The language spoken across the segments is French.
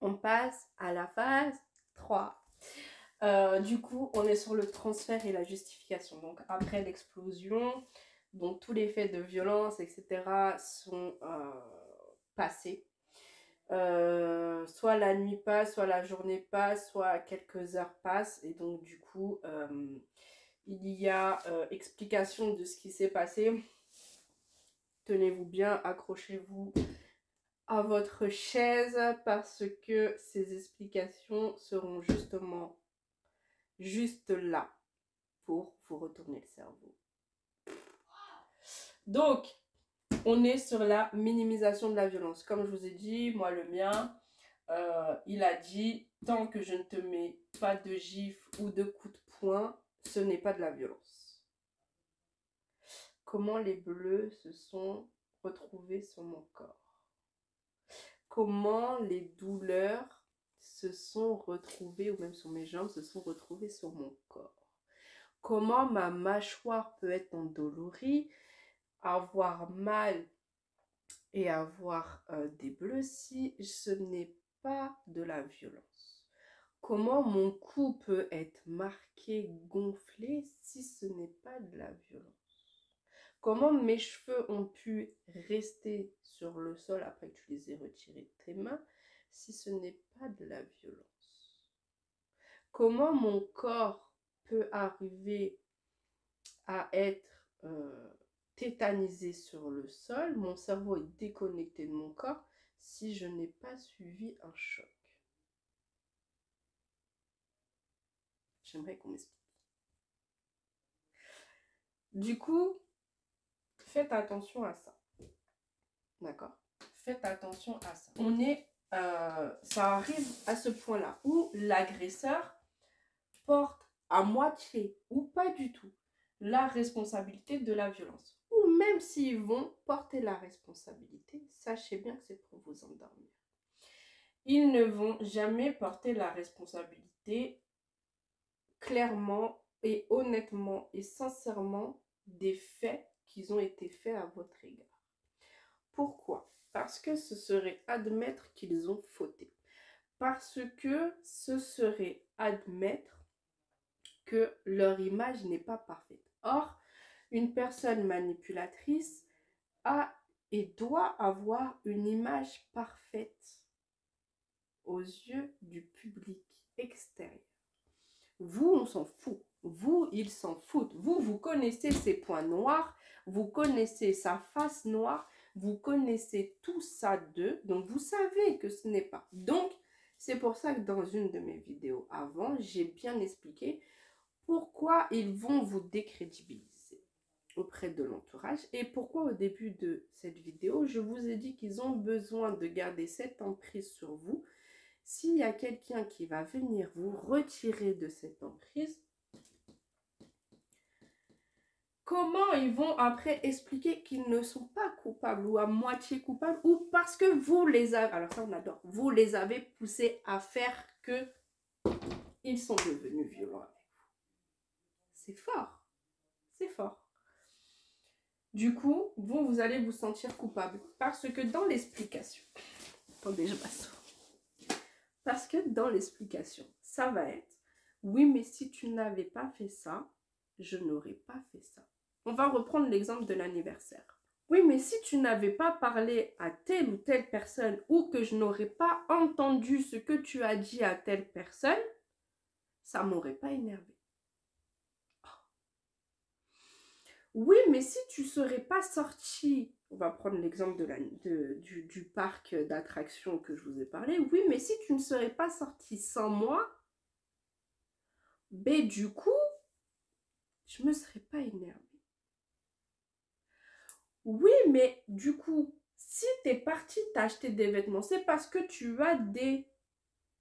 On passe à la phase 3. Du coup, on est sur le transfert et la justification. Donc, après l'explosion, donc tous les faits de violence, etc. sont passés. Soit la nuit passe, soit la journée passe, soit quelques heures passent. Et donc, du coup, il y a explication de ce qui s'est passé. Tenez-vous bien, accrochez-vous à votre chaise parce que ces explications seront justement juste là pour vous retourner le cerveau. Donc, on est sur la minimisation de la violence. Comme je vous ai dit, moi le mien, il a dit, tant que je ne te mets pas de gifle ou de coup de poing, ce n'est pas de la violence. Comment les bleus se sont retrouvés sur mon corps? Comment les douleurs se sont retrouvées, ou même sur mes jambes, se sont retrouvées sur mon corps? Comment ma mâchoire peut être endolorie, avoir mal et avoir des bleus si ce n'est pas de la violence? Comment mon cou peut être marqué, gonflé si ce n'est pas de la violence? Comment mes cheveux ont pu rester sur le sol après que tu les aies retirés de tes mains si ce n'est pas de la violence? Comment mon corps peut arriver à être tétanisé sur le sol, mon cerveau est déconnecté de mon corps si je n'ai pas suivi un choc? J'aimerais qu'on m'explique. Du coup, faites attention à ça. D'accord? Faites attention à ça. Ça arrive à ce point-là où l'agresseur porte à moitié ou pas du tout la responsabilité de la violence. Ou même s'ils vont porter la responsabilité, sachez bien que c'est pour vous endormir. Ils ne vont jamais porter la responsabilité clairement et honnêtement et sincèrement des faits qui ont été faits à votre égard. Pourquoi? Parce que ce serait admettre qu'ils ont fauté. Parce que ce serait admettre que leur image n'est pas parfaite. Or, une personne manipulatrice a et doit avoir une image parfaite aux yeux du public extérieur. Vous, on s'en fout. Vous, ils s'en foutent. Vous, vous connaissez ses points noirs, vous connaissez sa face noire, vous connaissez tout ça d'eux, donc vous savez que ce n'est pas. Donc, c'est pour ça que dans une de mes vidéos avant, j'ai bien expliqué pourquoi ils vont vous décrédibiliser auprès de l'entourage et pourquoi au début de cette vidéo, je vous ai dit qu'ils ont besoin de garder cette emprise sur vous. S'il y a quelqu'un qui va venir vous retirer de cette emprise, comment ils vont après expliquer qu'ils ne sont pas coupables ou à moitié coupables ou parce que vous les avez, alors ça on adore, vous les avez poussés à faire que ils sont devenus violents avec vous. C'est fort, c'est fort. Du coup, vous allez vous sentir coupable parce que dans l'explication, attendez, je m'assois. Parce que dans l'explication, ça va être, oui, mais si tu n'avais pas fait ça, je n'aurais pas fait ça. On va reprendre l'exemple de l'anniversaire. Oui, mais si tu n'avais pas parlé à telle ou telle personne ou que je n'aurais pas entendu ce que tu as dit à telle personne, ça ne m'aurait pas énervé. Oui, mais si tu ne serais pas sorti, on va prendre l'exemple du parc d'attractions que je vous ai parlé. Oui, mais si tu ne serais pas sorti sans moi, ben du coup, je ne me serais pas énervée. Oui, mais du coup, si tu es parti t'acheter des vêtements, c'est parce que tu as des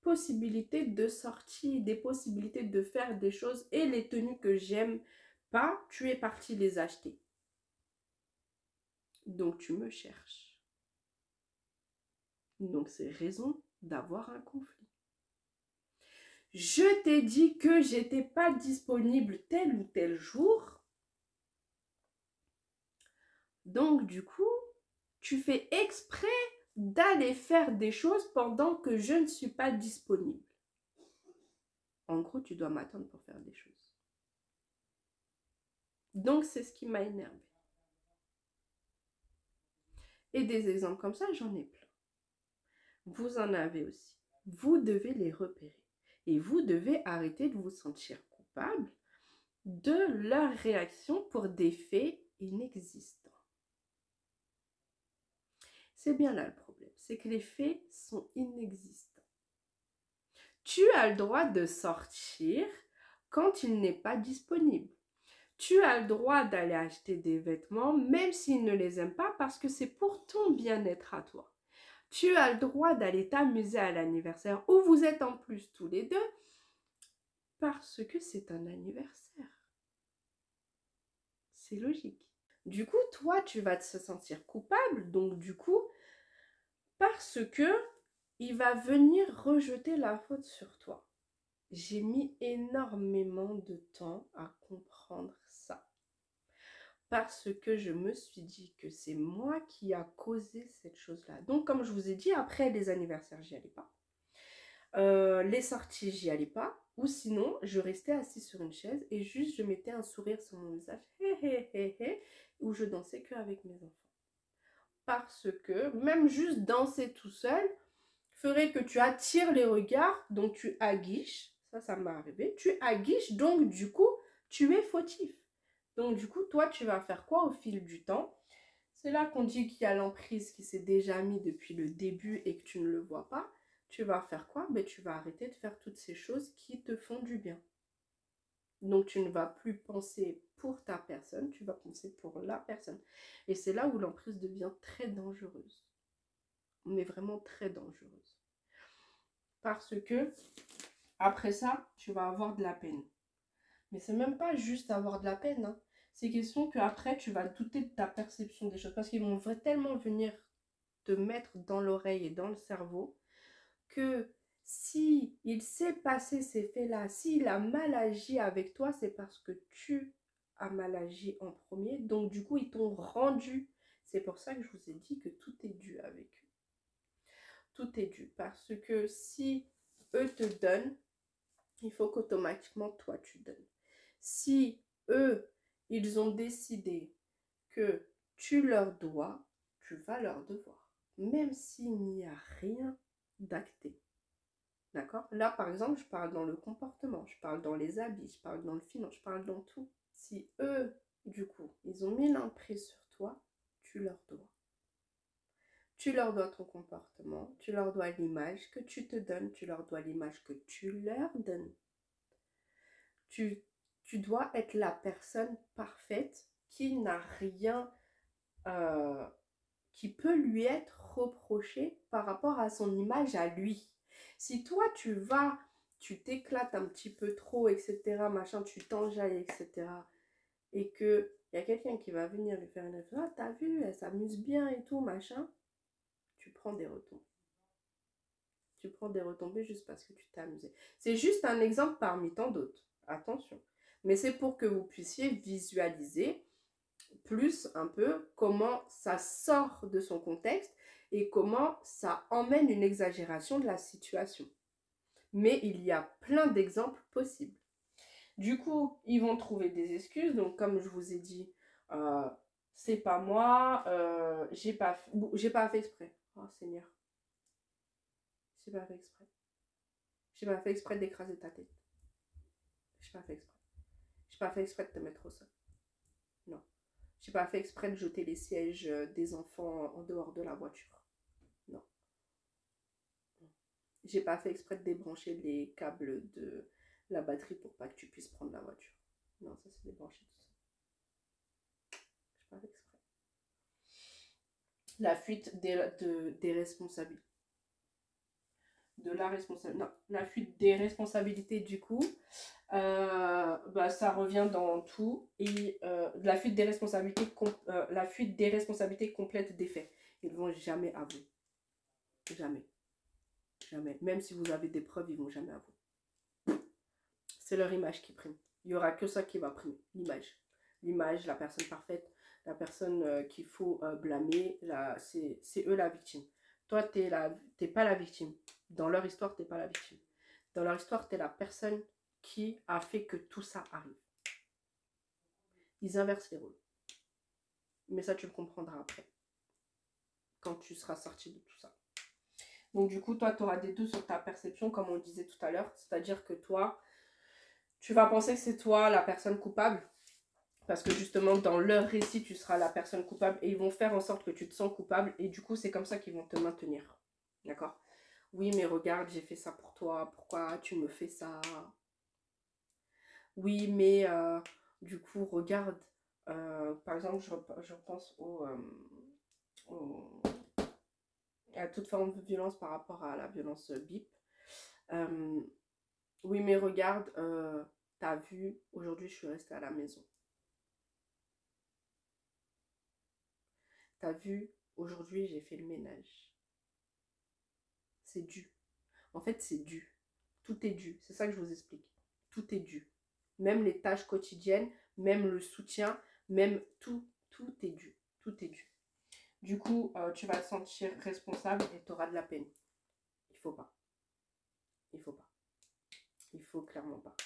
possibilités de sortie, des possibilités de faire des choses et les tenues que j'aime pas, tu es parti les acheter. Donc tu me cherches. Donc c'est raison d'avoir un conflit. Je t'ai dit que j'étais pas disponible tel ou tel jour. Donc du coup, tu fais exprès d'aller faire des choses pendant que je ne suis pas disponible. En gros, tu dois m'attendre pour faire des choses. Donc, c'est ce qui m'a énervée. Et des exemples comme ça, j'en ai plein. Vous en avez aussi. Vous devez les repérer. Et vous devez arrêter de vous sentir coupable de leur réaction pour des faits inexistants. C'est bien là le problème, c'est que les faits sont inexistants. Tu as le droit de sortir quand il n'est pas disponible. Tu as le droit d'aller acheter des vêtements même s'il ne les aime pas parce que c'est pour ton bien-être à toi. Tu as le droit d'aller t'amuser à l'anniversaire où vous êtes en plus tous les deux parce que c'est un anniversaire. C'est logique. Du coup, toi, tu vas te sentir coupable, donc du coup, parce que il va venir rejeter la faute sur toi. J'ai mis énormément de temps à comprendre ça. Parce que je me suis dit que c'est moi qui a causé cette chose-là. Donc, comme je vous ai dit, après les anniversaires, j'y allais pas. Les sorties, j'y allais pas. Ou sinon, je restais assise sur une chaise et juste je mettais un sourire sur mon visage. Où je dansais qu'avec mes enfants. Parce que même juste danser tout seul ferait que tu attires les regards, donc tu aguiches. Ça m'est arrivé. Tu aguiches, donc du coup, tu es fautif. Donc du coup, toi, tu vas faire quoi au fil du temps? C'est là qu'on dit qu'il y a l'emprise qui s'est déjà mise depuis le début et que tu ne le vois pas. Tu vas faire quoi? Ben, tu vas arrêter de faire toutes ces choses qui te font du bien. Donc tu ne vas plus penser pour ta personne, tu vas penser pour la personne. Et c'est là où l'emprise devient très dangereuse. Mais vraiment très dangereuse. Parce que après ça, tu vas avoir de la peine. Mais c'est même pas juste avoir de la peine. Hein. C'est question qu'après, tu vas douter de ta perception des choses. Parce qu'ils vont tellement venir te mettre dans l'oreille et dans le cerveau que si il s'est passé ces faits-là, s'il a mal agi avec toi, c'est parce que tu as mal agi en premier. Donc du coup, ils t'ont rendu. C'est pour ça que je vous ai dit que tout est dû avec eux. Tout est dû. Parce que si eux te donnent, il faut qu'automatiquement toi tu donnes. Si eux, ils ont décidé que tu leur dois, tu vas leur devoir. Même s'il n'y a rien d'acté. D'accord? Là, par exemple, je parle dans le comportement, je parle dans les habits, je parle dans le finance, je parle dans tout. Si eux, du coup, ils ont mis l'emprise sur toi, tu leur dois. Tu leur dois ton comportement, tu leur dois l'image que tu te donnes, tu leur dois l'image que tu leur donnes. Tu dois être la personne parfaite qui n'a rien qui peut lui être reproché par rapport à son image à lui. Si toi tu t'éclates un petit peu trop, etc., machin, tu t'enjailles, etc., et que il y a quelqu'un qui va venir lui faire une référence, ah, t'as vu, elle s'amuse bien et tout, machin, tu prends des retombées. Tu prends des retombées juste parce que tu t'es amusé. C'est juste un exemple parmi tant d'autres. Attention. Mais c'est pour que vous puissiez visualiser plus un peu comment ça sort de son contexte et comment ça emmène une exagération de la situation. Mais il y a plein d'exemples possibles. Du coup, ils vont trouver des excuses. Donc, comme je vous ai dit, c'est pas moi, j'ai pas fait exprès. Oh Seigneur. J'ai pas fait exprès. J'ai pas fait exprès d'écraser ta tête. J'ai pas fait exprès. J'ai pas fait exprès de te mettre au sol. Non. J'ai pas fait exprès de jeter les sièges des enfants en dehors de la voiture. Non. J'ai pas fait exprès de débrancher les câbles de la batterie pour pas que tu puisses prendre la voiture. Non, ça c'est débranché tout ça. J'ai pas fait exprès. La fuite des responsabilités. De la responsabilité. Non, la fuite des responsabilités du coup. Ça revient dans tout. Et la fuite des responsabilités complètes des faits. Ils ne vont jamais avouer. Jamais. Jamais. Même si vous avez des preuves, ils ne vont jamais avouer. C'est leur image qui prime. Il n'y aura que ça qui va primer. L'image. L'image, la personne parfaite, la personne qu'il faut blâmer. C'est eux la victime. Toi, t'es pas la victime. Dans leur histoire, t'es pas la victime. Dans leur histoire, t'es la personne qui a fait que tout ça arrive. Ils inversent les rôles. Mais ça, tu le comprendras après. Quand tu seras sorti de tout ça. Donc du coup, toi, tu auras des doutes sur ta perception, comme on disait tout à l'heure. C'est-à-dire que toi, tu vas penser que c'est toi la personne coupable. Parce que justement, dans leur récit, tu seras la personne coupable. Et ils vont faire en sorte que tu te sens coupable. Et du coup, c'est comme ça qu'ils vont te maintenir. D'accord? Oui, mais regarde, j'ai fait ça pour toi. Pourquoi tu me fais ça? Oui, mais du coup, regarde. Par exemple, je repense à toute forme de violence par rapport à la violence BIP. Oui, mais regarde, t'as vu, aujourd'hui, je suis restée à la maison. T'as vu, aujourd'hui, j'ai fait le ménage. C'est dû. En fait, c'est dû. Tout est dû. C'est ça que je vous explique. Tout est dû. Même les tâches quotidiennes, même le soutien, même tout est dû. Tout est dû. Du coup, tu vas te sentir responsable et tu auras de la peine. Il faut pas. Il faut pas. Il faut clairement pas.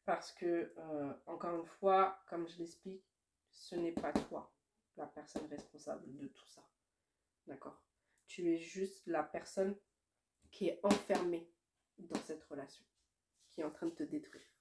Parce que, encore une fois, comme je l'explique, ce n'est pas toi la personne responsable de tout ça. D'accord? Tu es juste la personne qui est enfermée dans cette relation, qui est en train de te détruire.